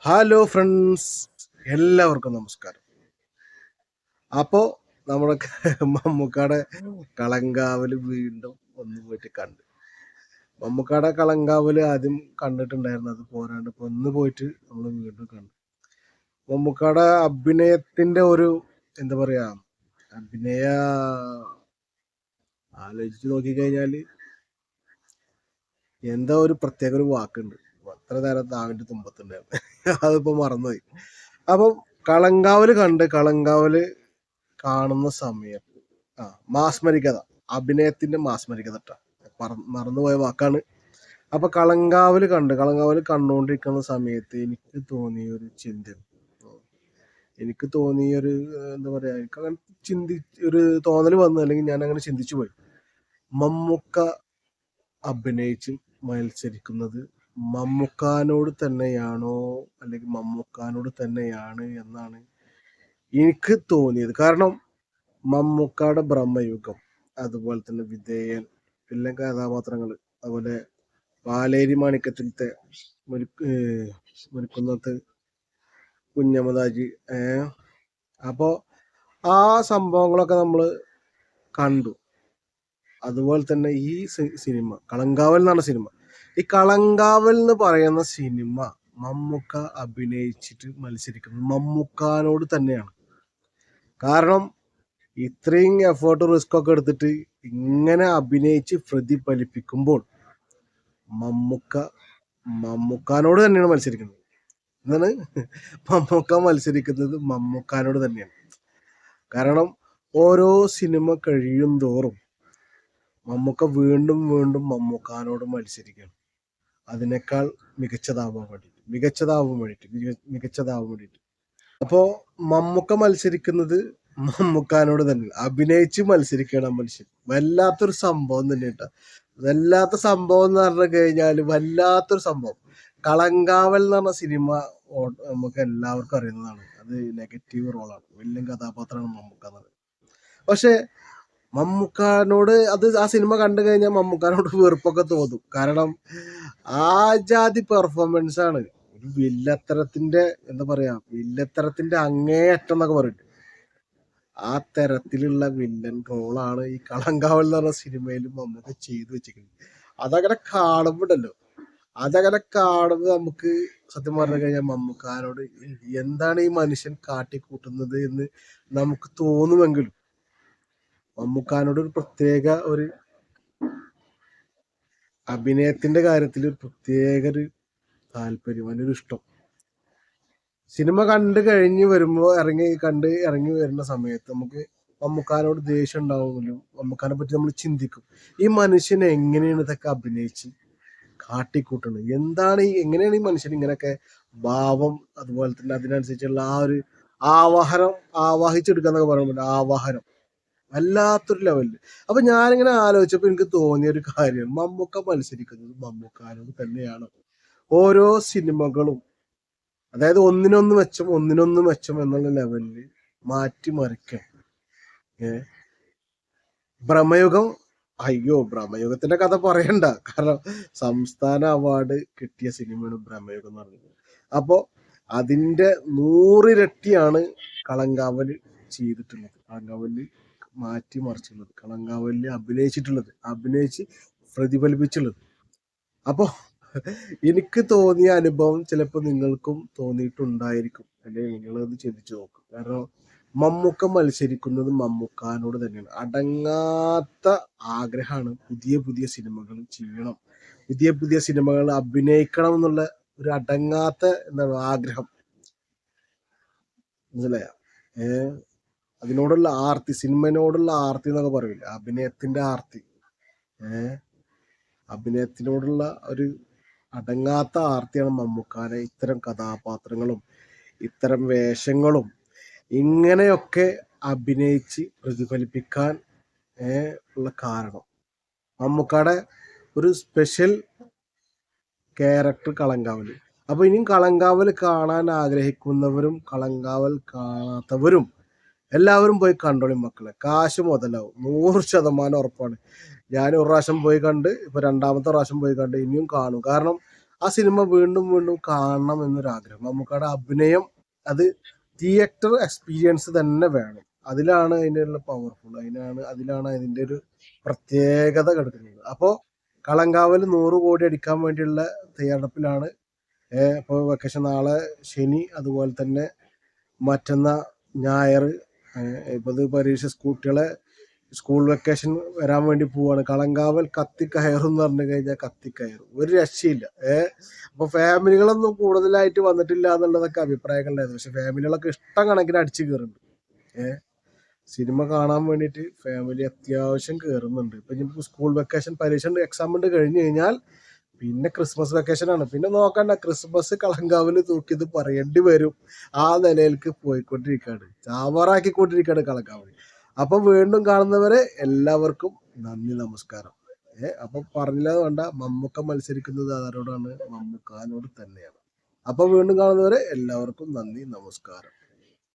Hello friends, എല്ലാവർക്കും നമസ്കാരം. അപ്പോൾ നമ്മുടെ മമ്മൂക്കാടെ കളങ്കാവൽ വീണ്ടും ഒന്ന് പോയിട്ട് കണ്ട്. മമ്മൂക്കാടെ കളങ്കാവൽ ആദ്യം കണ്ടിട്ടുണ്ടായിരുന്നു, അത് പോരാണ്ട് ഇപ്പോൾ ഒന്ന് പോയിട്ട് നമ്മൾ വീണ്ടും കണ്ടു. മമ്മൂക്കാടെ അഭിനയത്തിൻ്റെ ഒരു എന്താ പറയുക, അഭിനയ ആലോചിച്ച് നോക്കിക്കഴിഞ്ഞാൽ എന്താ ഒരു പ്രത്യേക ഒരു വാക്കുണ്ട്, അത്ര നേരം നാവിൻ്റെ തുമ്പത്തുണ്ടായിരുന്നു. അതിപ്പോൾ മറന്നുപോയി. അപ്പം കളങ്കാവല് കാണുന്ന സമയം മാസ്മരികത, അഭിനയത്തിന്റെ മാസ്മരികത മറന്നുപോയ വാക്കാണ്. അപ്പൊ കളങ്കാവല് കണ്ടുകൊണ്ടിരിക്കുന്ന സമയത്ത് എനിക്ക് തോന്നിയൊരു എന്താ പറയാ, എനിക്ക് അങ്ങനെ ഒരു തോന്നൽ വന്നു, അല്ലെങ്കിൽ ഞാൻ അങ്ങനെ ചിന്തിച്ചു പോയി. മമ്മൂക്ക അഭിനയിച്ച് മത്സരിക്കുന്നത് മമ്മൂക്കാനോട് തന്നെയാണോ, അല്ലെങ്കിൽ മമ്മൂക്കാനോട് തന്നെയാണ് എന്നാണ് എനിക്ക് തോന്നിയത്. കാരണം മമ്മൂക്കാടെ ബ്രഹ്മയുഗം, അതുപോലെ തന്നെ വിധേയൻ, എല്ലാ കഥാപാത്രങ്ങൾ, അതുപോലെ പാലേരി മാണിക്കത്തിലത്തെ മുരിക്കുന്നത്ത് കുഞ്ഞമതാജി, അപ്പോൾ ആ സംഭവങ്ങളൊക്കെ നമ്മൾ കണ്ടു. അതുപോലെ തന്നെ ഈ സിനിമ കളങ്കാവൽ എന്നാണ് സിനിമ. ഈ കളങ്കാവൽ എന്ന് പറയുന്ന സിനിമ മമ്മൂക്ക അഭിനയിച്ചിട്ട് മത്സരിക്കുന്നത് മമ്മൂക്കാനോട് തന്നെയാണ്. കാരണം ഇത്രയും എഫേർട്ട് റിസ്ക് ഒക്കെ എടുത്തിട്ട് ഇങ്ങനെ അഭിനയിച്ച് പ്രതിഫലിപ്പിക്കുമ്പോൾ മമ്മൂക്കാനോട് തന്നെയാണ് മത്സരിക്കുന്നത്. എന്താണ്, മമ്മൂക്ക മത്സരിക്കുന്നത് മമ്മൂക്കാനോട് തന്നെയാണ്. കാരണം ഓരോ സിനിമ കഴിയും തോറും മമ്മൂക്ക വീണ്ടും വീണ്ടും മമ്മൂക്കാനോട് മത്സരിക്കണം, അതിനേക്കാൾ മികച്ചതാവാൻ വേണ്ടിയിട്ട്. അപ്പോൾ മമ്മൂക്ക മത്സരിക്കുന്നത് മമ്മൂക്കാനോട് തന്നെ, അഭിനയിച്ച് മത്സരിക്കണം മനുഷ്യൻ. വല്ലാത്തൊരു സംഭവം തന്നെ കേട്ടോ. വല്ലാത്ത സംഭവം എന്ന് പറഞ്ഞു കഴിഞ്ഞാൽ വല്ലാത്തൊരു സംഭവം. കളങ്കാവൽ എന്ന് പറഞ്ഞ സിനിമ നമുക്ക് എല്ലാവർക്കും അറിയുന്നതാണ്. അത് നെഗറ്റീവ് റോളാണ്, വലിയ കഥാപാത്രമാണ് മമ്മൂക്ക എന്നത്. പക്ഷെ മമ്മൂക്കാനോട് ആ സിനിമ കണ്ടു കഴിഞ്ഞാൽ മമ്മൂക്കാനോട് വെറുപ്പൊക്കെ തോന്നും. കാരണം ആ ജാതി പെർഫോമൻസ് ആണ്. ഒരു വില്ലത്തരത്തിന്റെ എന്താ പറയാ, വില്ലത്തരത്തിന്റെ അങ്ങേയറ്റം എന്നൊക്കെ പറയും. ആ തരത്തിലുള്ള വില്ലൻ റോളാണ് ഈ കളങ്കാവൽ എന്ന് പറഞ്ഞ സിനിമയിൽ മമ്മൂക്ക ചെയ്തു വെച്ചിരിക്കുന്നത്. അതങ്ങനെ കാണുമ്പോൾ നമുക്ക് സത്യം പറഞ്ഞു കഴിഞ്ഞാൽ മമ്മൂക്കാനോട് എന്താണ് ഈ മനുഷ്യൻ കാട്ടിക്കൂട്ടുന്നത് എന്ന് നമുക്ക് തോന്നുമെങ്കിലും മമ്മൂക്കാനോട് ഒരു പ്രത്യേക ഒരു അഭിനയത്തിന്റെ കാര്യത്തിൽ പ്രത്യേക ഒരു താല്പര്യം, അതിനൊരു ഇഷ്ടം. സിനിമ ഇറങ്ങി വരുന്ന സമയത്ത് നമുക്ക് മമ്മൂക്കാനോട് ദേഷ്യം ഉണ്ടാവുമെങ്കിലും മമ്മൂക്കാനെ പറ്റി നമ്മൾ ചിന്തിക്കും. ഈ മനുഷ്യനെ എങ്ങനെയാണ് ഇതൊക്കെ അഭിനയിച്ച് കാട്ടിക്കൂട്ടുന്നത്, എങ്ങനെയാണ് ഈ മനുഷ്യൻ ഇങ്ങനെയൊക്കെ ഭാവം, അതുപോലെ തന്നെ അതിനനുസരിച്ചുള്ള ആ ഒരു ആവാഹിച്ചെടുക്കുക എന്നൊക്കെ പറയുമ്പോൾ ആവാഹനം വല്ലാത്തൊരു ലെവലില്. അപ്പൊ ഞാനിങ്ങനെ ആലോചിച്ചപ്പോൾ എനിക്ക് തോന്നിയ ഒരു കാര്യം, മമ്മൂക്ക മത്സരിക്കുന്നത് മമ്മൂക്കാനോട് തന്നെയാണ്. ഓരോ സിനിമകളും, അതായത് ഒന്നിനൊന്ന് മെച്ചം എന്നുള്ള ലെവലില് മാറ്റിമറിക്കണം. ഭ്രമയുഗം, ഭ്രമയുഗത്തിന്റെ കഥ പറയണ്ട. കാരണം സംസ്ഥാന അവാർഡ് കിട്ടിയ സിനിമയാണ് ഭ്രമയുഗം എന്ന് പറഞ്ഞത്. അപ്പോ അതിന്റെ 100 ഇരട്ടിയാണ് കളങ്കാവല് ചെയ്തിട്ടുള്ളത്, കളങ്കാവല് മാറ്റിമറിച്ചുള്ളത്, കളങ്കാവലിൽ അഭിനയിച്ച് പ്രതിഫലിപ്പിച്ചുള്ളത്. അപ്പോ എനിക്ക് തോന്നിയ അനുഭവം ചിലപ്പോൾ നിങ്ങൾക്കും തോന്നിയിട്ടുണ്ടായിരിക്കും, അല്ലെങ്കിൽ നിങ്ങളത് ചിന്തിച്ചു നോക്കും. കാരണം മമ്മൂക്ക മത്സരിക്കുന്നത് മമ്മൂക്കാനോട് തന്നെയാണ്. അടങ്ങാത്ത ആഗ്രഹമാണ് പുതിയ പുതിയ സിനിമകൾ ചെയ്യണം, പുതിയ സിനിമകൾ അഭിനയിക്കണം എന്നുള്ള ഒരു അടങ്ങാത്ത ആഗ്രഹം. മനസ്സിലായ? അതിനോടുള്ള ആർത്തി, സിനിമയോടുള്ള ആർത്തി എന്നൊക്കെ പറയില്ല, അഭിനയത്തിന്റെ ആർത്തി. അഭിനയത്തിനോടുള്ള ഒരു അടങ്ങാത്ത ആർത്തിയാണ് മമ്മൂക്കാനെ ഇത്തരം കഥാപാത്രങ്ങളും ഇത്തരം വേഷങ്ങളും ഇങ്ങനെയൊക്കെ അഭിനയിച്ച് പ്രതിഫലിപ്പിക്കാൻ ഉള്ള കാരണം. മമ്മൂക്കാടെ ഒരു സ്പെഷ്യൽ ക്യാരക്ടർ കളങ്കാവല്. അപ്പൊ ഇനിയും കളങ്കാവല് കാണാൻ ആഗ്രഹിക്കുന്നവരും കളങ്കാവൽ കാണാത്തവരും എല്ലാവരും പോയി കണ്ടോളി മക്കളെ. കാശ് മുതലാവും, 100% ഉറപ്പാണ്. ഞാൻ ഒരു പ്രാവശ്യം പോയി കണ്ട്, ഇപ്പൊ 2ാമത്തെ പ്രാവശ്യം പോയി കണ്ട്, ഇനിയും കാണും. കാരണം ആ സിനിമ വീണ്ടും വീണ്ടും കാണണം എന്നൊരാഗ്രഹം. മമ്മൂക്കയുടെ അഭിനയം അത് തിയേറ്റർ എക്സ്പീരിയൻസ് തന്നെ വേണം. അതിലാണ് അതിനുള്ള പവർഫുൾ, അതിലാണ് അതിൻ്റെ ഒരു പ്രത്യേകത കിടക്കുന്നത്. അപ്പോൾ കളങ്കാവൽ 100 കോടി അടിക്കാൻ വേണ്ടിയുള്ള തയ്യാറെടുപ്പിലാണ്. ഇപ്പോൾ വെക്കേഷൻ നാളെ ശനി, അതുപോലെ തന്നെ മറ്റന്നാ ഞായർ. ഇപ്പോൾ ഇത് പരീക്ഷ കുട്ടികളെ സ്കൂൾ വെക്കേഷൻ വരാൻ വേണ്ടി പോവാണ്. കളങ്കാവൽ കത്തിക്കയറും എന്ന് പറഞ്ഞു കഴിഞ്ഞാൽ കത്തിക്കയറും, ഒരു രക്ഷയില്ല. അപ്പോൾ ഫാമിലികളൊന്നും കൂടുതലായിട്ട് വന്നിട്ടില്ല എന്നുള്ളതൊക്കെ അഭിപ്രായങ്ങളുണ്ടായിരുന്നു. പക്ഷെ ഫാമിലികളൊക്കെ ഇഷ്ടം കണക്കിന് അടിച്ചു കയറുന്നുണ്ട്. സിനിമ കാണാൻ വേണ്ടിയിട്ട് ഫാമിലി അത്യാവശ്യം കയറുന്നുണ്ട്. ഇപ്പം നമുക്ക് സ്കൂൾ വെക്കേഷൻ പരീക്ഷ ഉണ്ട്, എക്സാം ഉണ്ട്, കഴിഞ്ഞ് കഴിഞ്ഞാൽ പിന്നെ ക്രിസ്മസ് വെക്കേഷനാണ്. പിന്നെ നോക്കണ്ട, ക്രിസ്മസ് കളങ്കാവിൽ തൂക്കിയത് പറയേണ്ടി വരും. ആ നിലയിലേക്ക് പോയിക്കൊണ്ടിരിക്കുകയാണ്, ചാവറാക്കിക്കൊണ്ടിരിക്കുകയാണ് കളങ്കാവിൽ. അപ്പം വീണ്ടും കാണുന്നവരെ എല്ലാവർക്കും നന്ദി, നമസ്കാരം. അപ്പം പറഞ്ഞില്ലാതെ വേണ്ട, മമ്മൂക്ക മത്സരിക്കുന്നത് ആരോടാണ്? മമ്മൂക്കാനോട് തന്നെയാണ്. അപ്പം വീണ്ടും കാണുന്നവരെ എല്ലാവർക്കും നന്ദി, നമസ്കാരം.